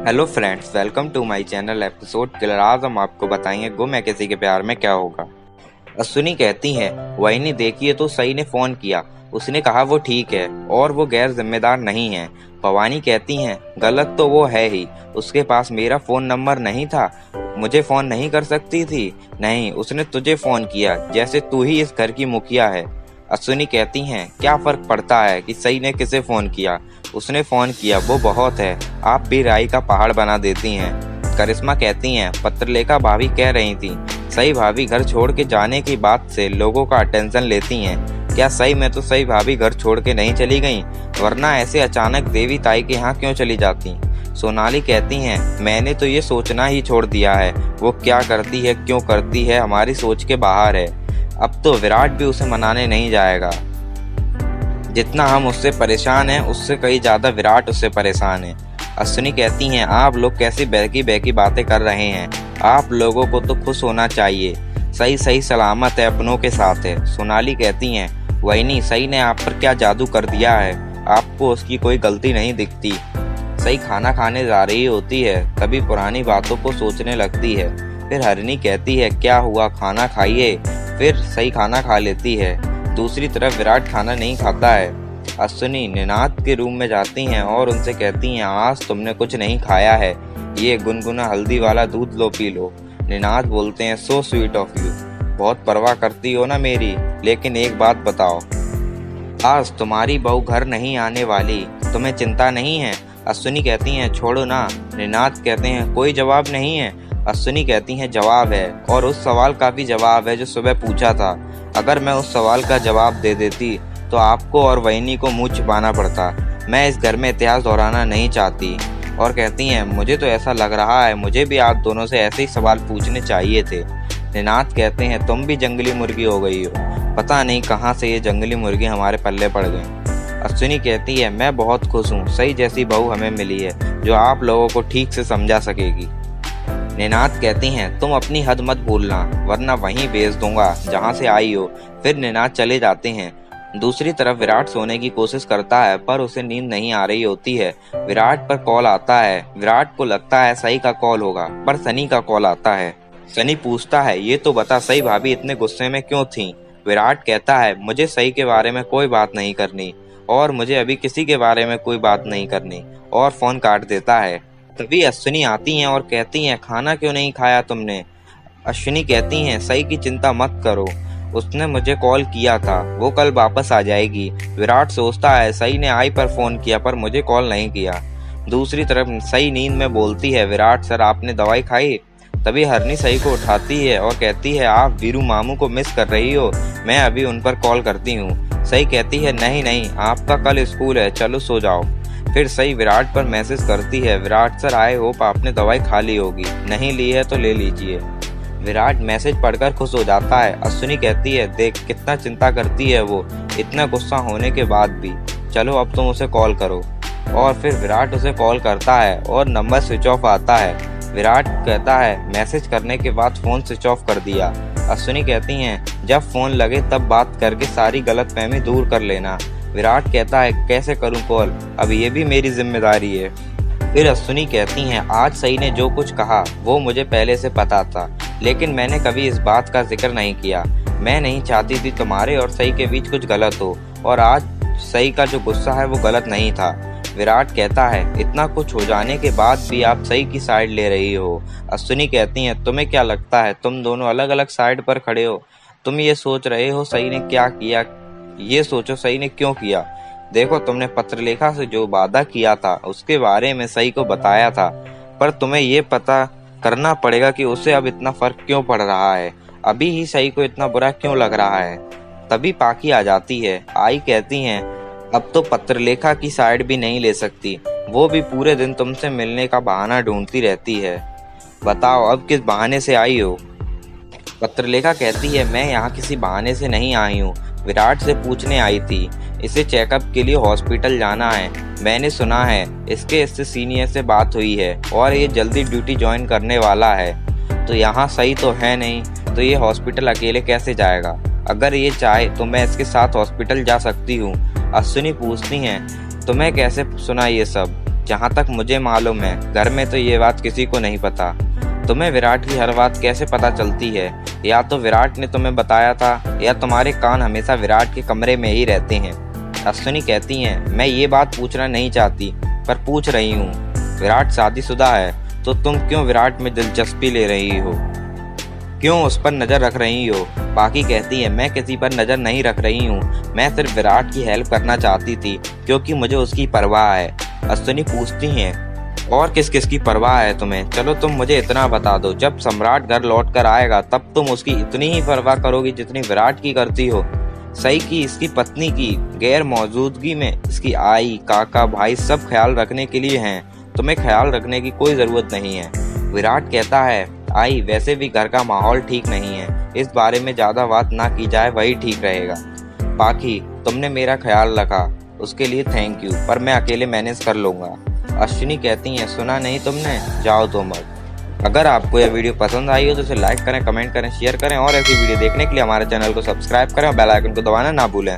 Hello friends, welcome to my channel episode killer. आज हम आपको बताएंगे गुम है किसी के प्यार में क्या होगा। अश्विनी कहती है, वहीनी देखिए तो सई ने फोन किया, उसने कहा वो ठीक है और वो गैर जिम्मेदार नहीं है। भवानी कहती हैं, गलत तो वो है ही, उसके पास मेरा फोन नंबर नहीं था, मुझे फोन नहीं कर सकती थी। नहीं, उसने तुझे फोन किया, जैसे तू ही इस घर की मुखिया है। अश्विनी कहती हैं, क्या फर्क पड़ता है कि सई ने किसे फोन किया, उसने फोन किया वो बहुत है, आप भी राई का पहाड़ बना देती हैं। करिश्मा कहती हैं, पत्रलेखा भाभी कह रही थी, सई भाभी घर छोड़ के जाने की बात से लोगों का अटेंशन लेती हैं। क्या सही में तो सई भाभी घर छोड़ के नहीं चली गई, वरना ऐसे अचानक देवी ताई के यहाँ क्यों चली जाती। सोनाली कहती हैं, मैंने तो ये सोचना ही छोड़ दिया है, वो क्या करती है क्यों करती है हमारी सोच के बाहर है। अब तो विराट भी उसे मनाने नहीं जाएगा। जितना हम उससे परेशान हैं, उससे कहीं ज्यादा विराट उससे परेशान है। अश्विनी कहती हैं, आप लोग कैसी बहकी बहकी बातें कर रहे हैं, आप लोगों को तो खुश होना चाहिए, सही सही सलामत है, अपनों के साथ है। सोनाली कहती हैं, वहीनी सई ने आप पर क्या जादू कर दिया है, आपको उसकी कोई गलती नहीं दिखती। सई खाना खाने जा रही होती है, तभी पुरानी बातों को सोचने लगती है। फिर हरिणी कहती है, क्या हुआ, खाना खाइए। फिर सई खाना खा लेती है। दूसरी तरफ विराट खाना नहीं खाता है। अश्विनी निनाद के रूम में जाती हैं और उनसे कहती हैं, आज तुमने कुछ नहीं खाया है, ये गुनगुना हल्दी वाला दूध लो, पी लो। निनाद बोलते हैं, सो स्वीट ऑफ यू, बहुत परवाह करती हो ना मेरी, लेकिन एक बात बताओ, आज तुम्हारी बहू घर नहीं आने वाली, तुम्हें चिंता नहीं है। अश्विनी कहती हैं, छोड़ो ना। निनाद कहते हैं, कोई जवाब नहीं है। अश्विनी कहती हैं, जवाब है, और उस सवाल का भी जवाब है जो सुबह पूछा था। अगर मैं उस सवाल का जवाब दे देती तो आपको और वहीनी को मुंह छिपाना पड़ता। मैं इस घर में इतिहास दोहराना नहीं चाहती। और कहती हैं, मुझे तो ऐसा लग रहा है मुझे भी आप दोनों से ऐसे ही सवाल पूछने चाहिए थे। निनाद कहते हैं, तुम भी जंगली मुर्गी हो गई हो, पता नहीं कहाँ से ये जंगली मुर्गी हमारे पल्ले पड़ गई। अश्विनी कहती है, मैं बहुत खुश हूँ, सही जैसी बहू हमें मिली है जो आप लोगों को ठीक से समझा सकेगी। निनाद कहती हैं, तुम अपनी हद मत भूलना, वरना वहीं भेज दूंगा जहां से आई हो। फिर निनाद चले जाते हैं। दूसरी तरफ विराट सोने की कोशिश करता है, पर उसे नींद नहीं आ रही होती है। विराट पर कॉल आता है। विराट को लगता है सई का कॉल होगा, पर सनी का कॉल आता है। सनी पूछता है, ये तो बता सई भाभी इतने गुस्से में क्यों थी। विराट कहता है, मुझे सई के बारे में कोई बात नहीं करनी, और मुझे अभी किसी के बारे में कोई बात नहीं करनी, और फोन काट देता है। तभी अश्विनी आती हैं और कहती हैं, खाना क्यों नहीं खाया तुमने। अश्विनी कहती हैं, सई की चिंता मत करो, उसने मुझे कॉल किया था, वो कल वापस आ जाएगी। विराट सोचता है, सई ने आई पर फोन किया पर मुझे कॉल नहीं किया। दूसरी तरफ सई नींद में बोलती है, विराट सर आपने दवाई खाई। तभी हरनी सई को उठाती है और कहती है, आप वीरू मामू को मिस कर रही हो, मैं अभी उन पर कॉल करती हूँ। सई कहती है, नहीं नहीं, आपका कल स्कूल है, चलो सो जाओ। फिर सई विराट पर मैसेज करती है, विराट सर आई होप आपने दवाई खा ली होगी, नहीं ली है तो ले लीजिए। विराट मैसेज पढ़कर खुश हो जाता है। अश्विनी कहती है, देख कितना चिंता करती है वो, इतना गुस्सा होने के बाद भी, चलो अब तुम उसे कॉल करो। और फिर विराट उसे कॉल करता है और नंबर स्विच ऑफ आता है। विराट कहता है, मैसेज करने के बाद फोन स्विच ऑफ कर दिया। अश्विनी कहती हैं, जब फोन लगे तब बात करके सारी गलतफहमी दूर कर लेना। विराट कहता है, कैसे करूं कॉल, अब ये भी मेरी जिम्मेदारी है। फिर अश्विनी कहती हैं, आज सई ने जो कुछ कहा वो मुझे पहले से पता था, लेकिन मैंने कभी इस बात का जिक्र नहीं किया। मैं नहीं चाहती थी तुम्हारे और सई के बीच कुछ गलत हो, और आज सई का जो गुस्सा है वो गलत नहीं था। विराट कहता है, इतना कुछ हो जाने के बाद भी आप सई की साइड ले रही हो। अश्विनी कहती हैं, तुम्हें क्या लगता है तुम दोनों अलग अलग साइड पर खड़े हो, तुम ये सोच रहे हो सई ने क्या किया, ये सोचो सई ने क्यों किया। देखो, तुमने पत्रलेखा से जो वादा किया था उसके बारे में सई को बताया था, पर तुम्हें ये पता करना पड़ेगा कि उसे अब इतना फर्क क्यों पड़ रहा है, अभी ही सई को इतना बुरा क्यों लग रहा है। तभी पाकी आ जाती है। आई कहती हैं, अब तो पत्रलेखा की साइड भी नहीं ले सकती, वो भी पूरे दिन तुमसे मिलने का बहाना ढूंढती रहती है, बताओ अब किस बहाने से आई हो। पत्रलेखा कहती है, मैं यहाँ किसी बहाने से नहीं आई हूँ, विराट से पूछने आई थी, इसे चेकअप के लिए हॉस्पिटल जाना है, मैंने सुना है इससे सीनियर से बात हुई है और ये जल्दी ड्यूटी ज्वाइन करने वाला है। तो यहाँ सही तो है नहीं, तो ये हॉस्पिटल अकेले कैसे जाएगा, अगर ये चाहे तो मैं इसके साथ हॉस्पिटल जा सकती हूँ। अश्विनी पूछती हैं, तुम्हें कैसे सुना ये सब। जहाँ तक मुझे मालूम है घर में तो ये बात किसी को नहीं पता। तुम्हें विराट की हर बात कैसे पता चलती है? या तो विराट ने तुम्हें बताया था या तुम्हारे कान हमेशा विराट के कमरे में ही रहते हैं। अश्विनी कहती हैं, मैं ये बात पूछना नहीं चाहती पर पूछ रही हूँ। विराट शादीशुदा है तो तुम क्यों विराट में दिलचस्पी ले रही हो, क्यों उस पर नजर रख रही हो? बाकी कहती है, मैं किसी पर नजर नहीं रख रही हूँ, मैं सिर्फ विराट की हेल्प करना चाहती थी क्योंकि मुझे उसकी परवाह है। अश्विनी पूछती हैं, और किस किस की परवाह है तुम्हें? चलो तुम मुझे इतना बता दो, जब सम्राट घर लौट कर आएगा तब तुम उसकी इतनी ही परवाह करोगी जितनी विराट की करती हो। सही की इसकी पत्नी की गैर मौजूदगी में इसकी आई, काका, भाई सब ख्याल रखने के लिए हैं, तुम्हें ख्याल रखने की कोई जरूरत नहीं है। विराट कहता है, आई वैसे भी घर का माहौल ठीक नहीं है, इस बारे में ज्यादा बात ना की जाए वही ठीक रहेगा। बाकी तुमने मेरा ख्याल रखा उसके लिए थैंक यू, पर मैं अकेले मैनेज कर लूंगा। अश्विनी कहती हैं, सुना नहीं तुमने, जाओ तुम अब। अगर आपको यह वीडियो पसंद आई हो तो इसे लाइक करें, कमेंट करें, शेयर करें और ऐसी वीडियो देखने के लिए हमारे चैनल को सब्सक्राइब करें और बेल आइकन को दबाना ना भूलें।